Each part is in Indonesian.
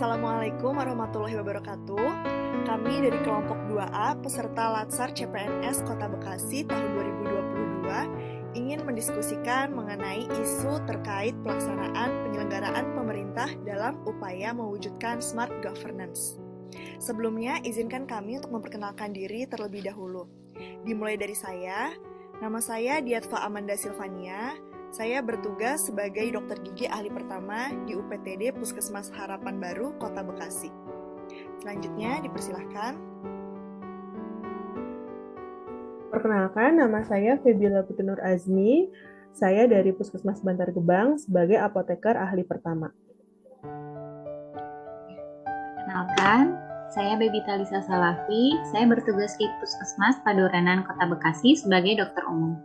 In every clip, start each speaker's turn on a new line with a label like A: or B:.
A: Assalamualaikum warahmatullahi wabarakatuh. Kami dari kelompok 2A peserta Latsar CPNS Kota Bekasi tahun 2022 ingin mendiskusikan mengenai isu terkait pelaksanaan penyelenggaraan pemerintah dalam upaya mewujudkan smart governance. Sebelumnya, izinkan kami untuk memperkenalkan diri terlebih dahulu. Dimulai dari saya, nama saya Diatva Amanda Silvania. Saya bertugas sebagai dokter gigi ahli pertama di UPTD Puskesmas Harapan Baru, Kota Bekasi. Selanjutnya, dipersilahkan.
B: Perkenalkan, nama saya Febiola Putri Nur Azmi. Saya dari Puskesmas Bantar Gebang sebagai apoteker ahli pertama.
C: Perkenalkan, saya Baby Talisa Salafi. Saya bertugas di Puskesmas Padoranan Kota Bekasi sebagai dokter umum.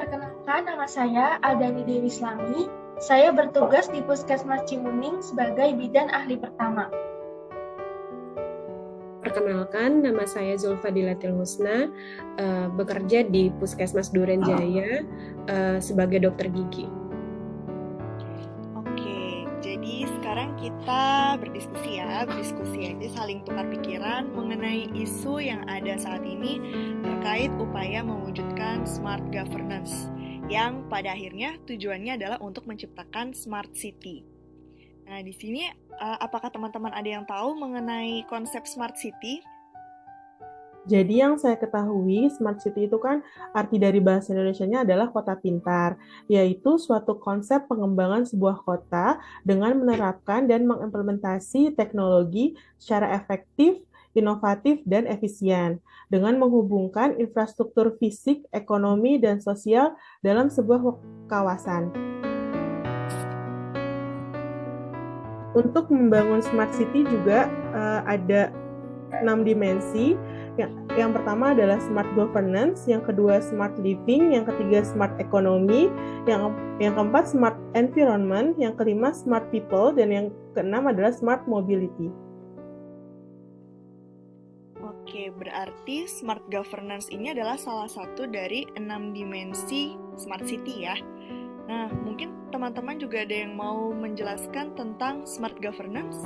D: Perkenalkan, nama saya Adani Dewi Slami. Saya bertugas di Puskesmas Cimuning sebagai bidan ahli pertama.
E: Perkenalkan, nama saya Zulfa Dilatil Husna, bekerja di Puskesmas Duren Jaya sebagai dokter gigi.
A: Oke, jadi sekarang kita berdiskusi aja saling tukar pikiran mengenai isu yang ada saat ini terkait upaya mewujudkan smart governance yang pada akhirnya tujuannya adalah untuk menciptakan smart city. Nah, di sini apakah teman-teman ada yang tahu mengenai konsep smart city?
B: Jadi yang saya ketahui, smart city itu kan arti dari bahasa Indonesianya adalah kota pintar, yaitu suatu konsep pengembangan sebuah kota dengan menerapkan dan mengimplementasi teknologi secara efektif, inovatif, dan efisien, dengan menghubungkan infrastruktur fisik, ekonomi, dan sosial dalam sebuah kawasan. Untuk membangun smart city juga ada 6 dimensi. Yang pertama adalah smart governance, yang kedua smart living, yang ketiga smart economy, yang keempat smart environment, yang kelima smart people, dan yang keenam adalah smart mobility.
A: Oke, berarti smart governance ini adalah salah satu dari 6 dimensi smart city ya. Nah, mungkin teman-teman juga ada yang mau menjelaskan tentang smart governance?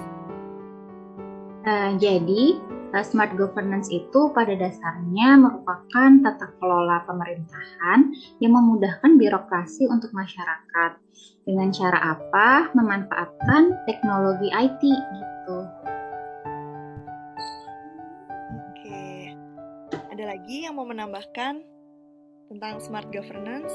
C: Jadi, smart governance itu pada dasarnya merupakan tata kelola pemerintahan yang memudahkan birokrasi untuk masyarakat. Dengan cara apa? Memanfaatkan teknologi IT gitu.
A: Oke, ada lagi yang mau menambahkan tentang smart governance?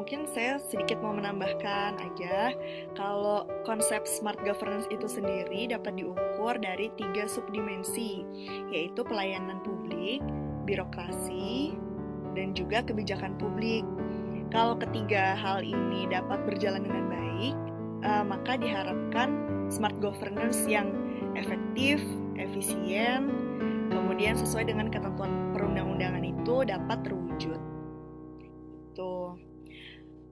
A: Mungkin saya sedikit mau menambahkan aja, kalau konsep smart governance itu sendiri dapat diukur dari 3 subdimensi, yaitu pelayanan publik, birokrasi, dan juga kebijakan publik. Kalau ketiga hal ini dapat berjalan dengan baik, maka diharapkan smart governance yang efektif, efisien, kemudian sesuai dengan ketentuan perundang-undangan itu dapat terwujud. Tuh.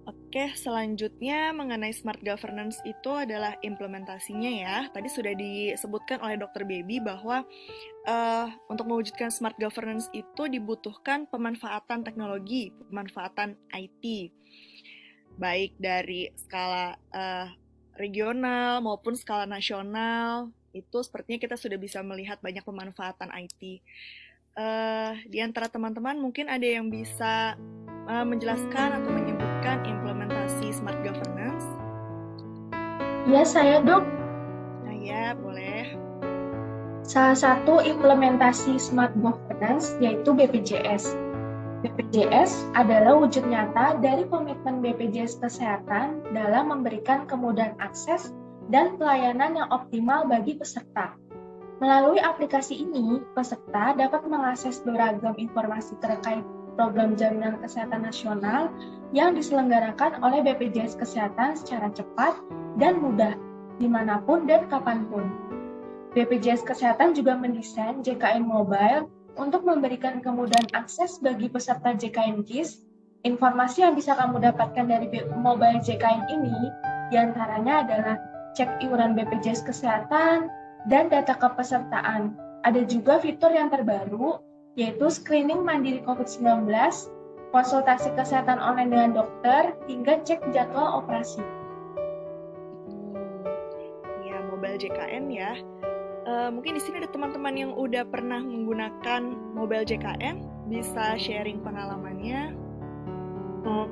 A: Oke, selanjutnya mengenai smart governance itu adalah implementasinya ya. Tadi sudah disebutkan oleh Dr. Baby bahwa untuk mewujudkan smart governance itu dibutuhkan pemanfaatan teknologi, pemanfaatan IT. Baik dari skala regional maupun skala nasional, itu sepertinya kita sudah bisa melihat banyak pemanfaatan IT. Di antara teman-teman mungkin ada yang bisa menjelaskan atau menyebutkan implementasi smart governance?
D: Ya, saya dok.
A: Ya, boleh.
D: Salah satu implementasi smart governance yaitu BPJS. BPJS adalah wujud nyata dari komitmen BPJS Kesehatan dalam memberikan kemudahan akses dan pelayanan yang optimal bagi peserta. Melalui aplikasi ini, peserta dapat mengakses beragam informasi terkait program jaminan kesehatan nasional yang diselenggarakan oleh BPJS Kesehatan secara cepat dan mudah, dimanapun dan kapanpun. BPJS Kesehatan juga mendesain JKN Mobile untuk memberikan kemudahan akses bagi peserta JKN KIS. Informasi yang bisa kamu dapatkan dari mobile JKN ini diantaranya adalah cek iuran BPJS Kesehatan dan data kepesertaan. Ada juga fitur yang terbaru, yaitu screening mandiri COVID-19 konsultasi kesehatan online dengan dokter, hingga cek jadwal operasi.
A: Ya, mobile JKN ya. Mungkin di sini ada teman-teman yang udah pernah menggunakan mobile JKN, bisa sharing pengalamannya.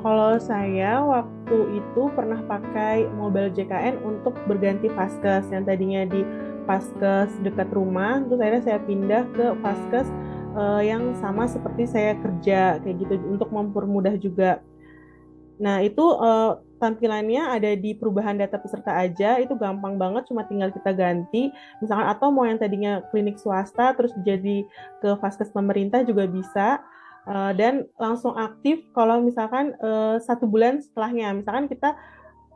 B: Kalau saya waktu itu pernah pakai mobile JKN untuk berganti vaskes yang tadinya di vaskes dekat rumah, terus akhirnya saya pindah ke vaskes yang sama seperti saya kerja kayak gitu untuk mempermudah juga. Nah, itu tampilannya ada di perubahan data peserta aja, itu gampang banget, cuma tinggal kita ganti. Misalkan atau mau yang tadinya klinik swasta terus jadi ke vaskes pemerintah juga bisa. Dan langsung aktif kalau misalkan 1 bulan setelahnya. Misalkan kita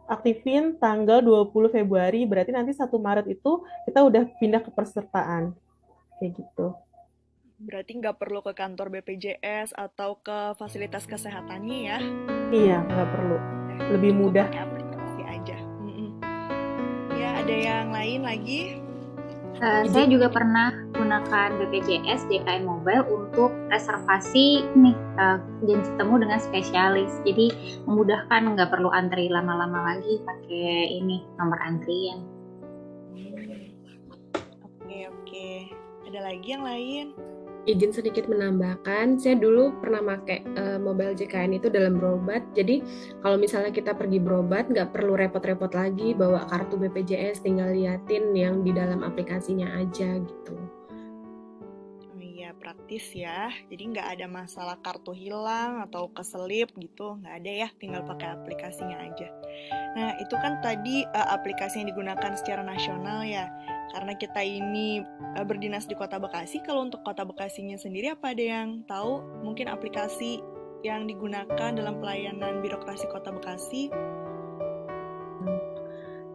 B: aktifin tanggal 20 Februari, berarti nanti 1 Maret itu kita udah pindah ke pesertaan. Kayak gitu.
A: Berarti nggak perlu ke kantor BPJS atau ke fasilitas kesehatannya ya.
B: Iya, nggak perlu. Lebih
A: Cukup
B: mudah.
A: pakai aplikasi aja. Ya, ada yang lain lagi?
C: Saya juga pernah gunakan BPJS JKN Mobile untuk reservasi janji temu dengan spesialis. Jadi memudahkan, nggak perlu antri lama-lama lagi pakai nomor antrian.
A: Oke. Ada lagi yang lain?
E: Izin sedikit menambahkan, saya dulu pernah pakai mobile JKN itu dalam berobat. Jadi kalau misalnya kita pergi berobat, nggak perlu repot-repot lagi bawa kartu BPJS, tinggal liatin yang di dalam aplikasinya aja gitu.
A: Oh iya, praktis ya. Jadi nggak ada masalah kartu hilang atau keselip gitu, nggak ada ya. Tinggal pakai aplikasinya aja. Nah, itu kan tadi aplikasi yang digunakan secara nasional ya. Karena kita ini berdinas di Kota Bekasi, kalau untuk Kota Bekasinya sendiri apa ada yang tahu mungkin aplikasi yang digunakan dalam pelayanan birokrasi Kota Bekasi?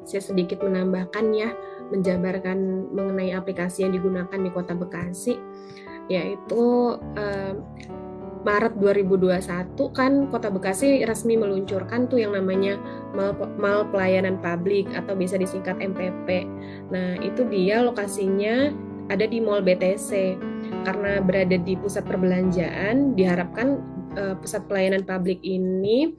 E: Saya sedikit menambahkan ya, menjabarkan mengenai aplikasi yang digunakan di Kota Bekasi, yaitu Maret 2021 kan Kota Bekasi resmi meluncurkan tuh yang namanya Mal Pelayanan Publik atau bisa disingkat MPP. Nah, itu dia lokasinya ada di Mall BTC. Karena berada di pusat perbelanjaan, diharapkan pusat pelayanan publik ini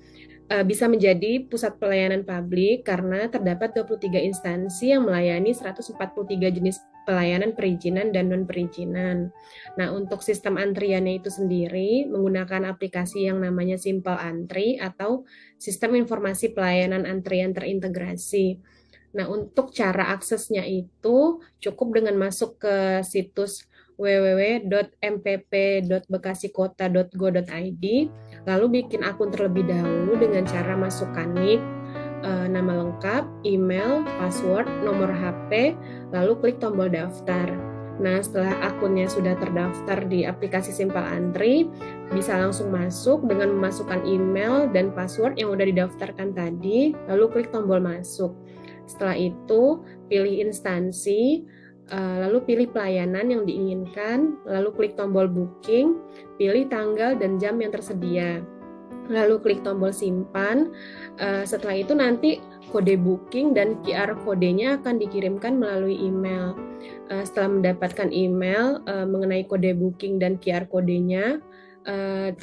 E: bisa menjadi pusat pelayanan publik karena terdapat 23 instansi yang melayani 143 jenis pelayanan perizinan dan non-perizinan. Nah, untuk sistem antriannya itu sendiri menggunakan aplikasi yang namanya Simple Antri atau Sistem Informasi Pelayanan Antrian Terintegrasi. Nah, untuk cara aksesnya itu cukup dengan masuk ke situs www.mpp.bekasikota.go.id, lalu bikin akun terlebih dahulu dengan cara masukkan nick, nama lengkap, email, password, nomor HP, lalu klik tombol daftar. Nah, setelah akunnya sudah terdaftar di aplikasi Simple Antri, bisa langsung masuk dengan memasukkan email dan password yang sudah didaftarkan tadi, lalu klik tombol masuk. Setelah itu, pilih instansi, lalu pilih pelayanan yang diinginkan, lalu klik tombol booking, pilih tanggal dan jam yang tersedia, lalu klik tombol simpan. Setelah itu nanti kode booking dan QR kodenya akan dikirimkan melalui email. Setelah mendapatkan email mengenai kode booking dan QR kodenya,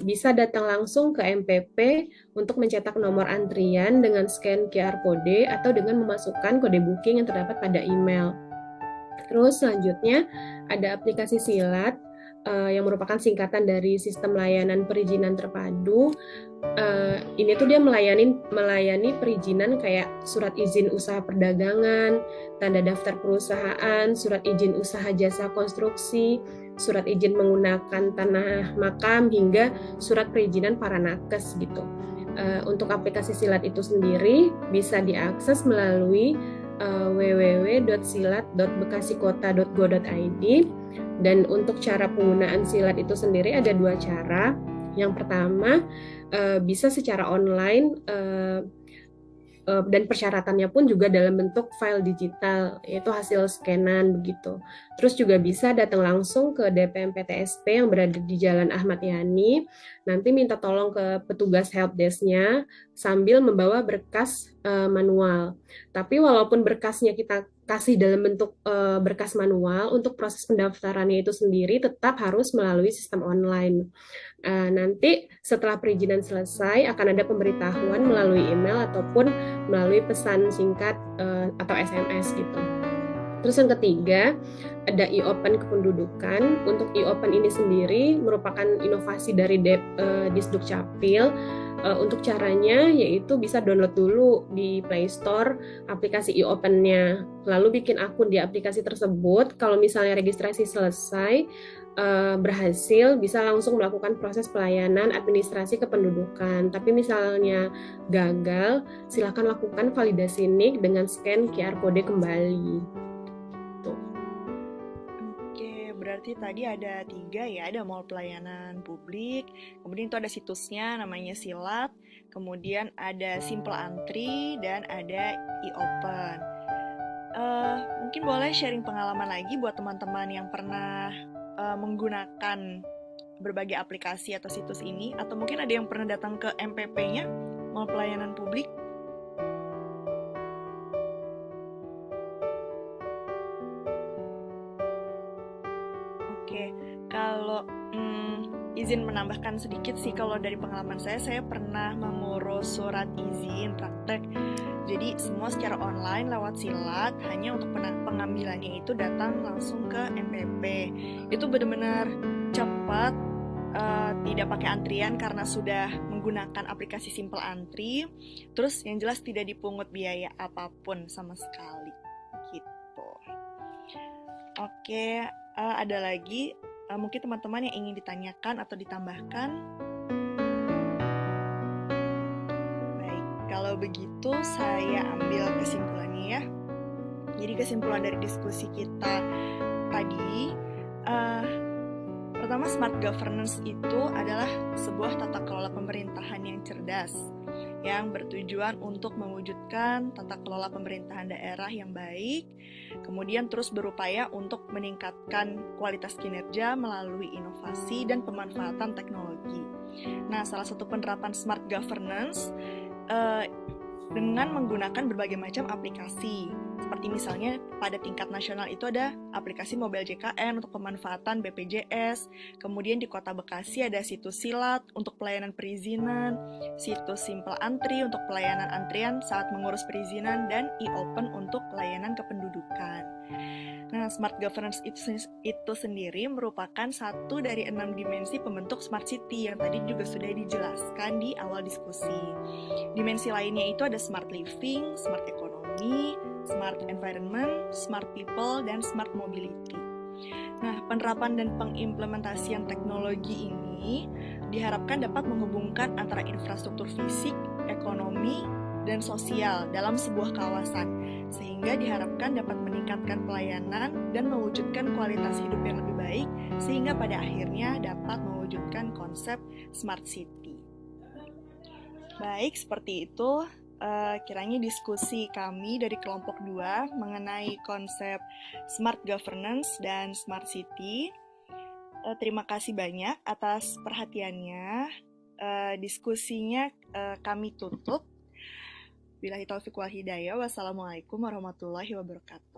E: bisa datang langsung ke MPP untuk mencetak nomor antrian dengan scan QR kode atau dengan memasukkan kode booking yang terdapat pada email. Terus selanjutnya ada aplikasi Silat yang merupakan singkatan dari Sistem Layanan Perizinan Terpadu. Ini tuh dia melayani perizinan kayak surat izin usaha perdagangan, tanda daftar perusahaan, surat izin usaha jasa konstruksi, surat izin menggunakan tanah makam, hingga surat perizinan para nakes gitu. Untuk aplikasi Silat itu sendiri bisa diakses melalui www.silat.bekasikota.go.id, dan untuk cara penggunaan Silat itu sendiri ada 2 cara. Yang pertama bisa secara online dan persyaratannya pun juga dalam bentuk file digital, yaitu hasil scanan begitu. Terus juga bisa datang langsung ke DPM PTSP yang berada di Jalan Ahmad Yani, nanti minta tolong ke petugas helpdesk-nya sambil membawa berkas manual. Tapi walaupun berkasnya kita kasih dalam bentuk berkas manual, untuk proses pendaftarannya itu sendiri tetap harus melalui sistem online. Nanti setelah perizinan selesai akan ada pemberitahuan melalui email ataupun melalui pesan singkat atau SMS gitu. Terus yang ketiga, ada e-open kependudukan. Untuk e-open ini sendiri merupakan inovasi dari Disduk Capil. Untuk caranya yaitu bisa download dulu di Play Store aplikasi e-open-nya, lalu bikin akun di aplikasi tersebut. Kalau misalnya registrasi selesai, berhasil, bisa langsung melakukan proses pelayanan administrasi kependudukan. Tapi misalnya gagal, silakan lakukan validasi NIK dengan scan QR kode kembali.
A: Berarti tadi ada 3 ya, ada mall pelayanan publik, kemudian itu ada situsnya namanya Silat, kemudian ada Simple Antri, dan ada e-open. Mungkin boleh sharing pengalaman lagi buat teman-teman yang pernah menggunakan berbagai aplikasi atau situs ini, atau mungkin ada yang pernah datang ke MPP-nya, mall pelayanan publik. Oke, kalau izin menambahkan sedikit sih, kalau dari pengalaman saya pernah mengurus surat izin praktek. Jadi semua secara online lewat Silat, hanya untuk pengambilannya itu datang langsung ke MPP. Itu benar-benar cepat, tidak pakai antrian karena sudah menggunakan aplikasi Simple Antri. Terus yang jelas tidak dipungut biaya apapun sama sekali. Gitu. Oke. Ada lagi mungkin teman-teman yang ingin ditanyakan atau ditambahkan? Baik, kalau begitu saya ambil kesimpulannya ya. Jadi kesimpulan dari diskusi kita tadi, pertama, smart governance itu adalah sebuah tata kelola pemerintahan yang cerdas, yang bertujuan untuk mewujudkan tata kelola pemerintahan daerah yang baik, kemudian terus berupaya untuk meningkatkan kualitas kinerja melalui inovasi dan pemanfaatan teknologi. Nah, salah satu penerapan smart governance dengan menggunakan berbagai macam aplikasi. Seperti misalnya pada tingkat nasional itu ada aplikasi Mobile JKN untuk pemanfaatan BPJS, kemudian di Kota Bekasi ada situs Silat untuk pelayanan perizinan, situs Simple Antri untuk pelayanan antrian saat mengurus perizinan, dan e-open untuk layanan kependudukan. Nah, smart governance itu sendiri merupakan satu dari 6 dimensi pembentuk smart city yang tadi juga sudah dijelaskan di awal diskusi. Dimensi lainnya itu ada smart living, smart economy, smart environment, smart people, dan smart mobility. Nah, penerapan dan pengimplementasian teknologi ini diharapkan dapat menghubungkan antara infrastruktur fisik, ekonomi, dan sosial dalam sebuah kawasan, sehingga diharapkan dapat meningkatkan pelayanan dan mewujudkan kualitas hidup yang lebih baik, sehingga pada akhirnya dapat mewujudkan konsep smart city. Baik, seperti itu kiranya diskusi kami dari kelompok 2 mengenai konsep smart governance dan smart city. Terima kasih banyak atas perhatiannya. Diskusinya kami tutup. Billahi taufiq wal hidayah. Wassalamualaikum warahmatullahi wabarakatuh.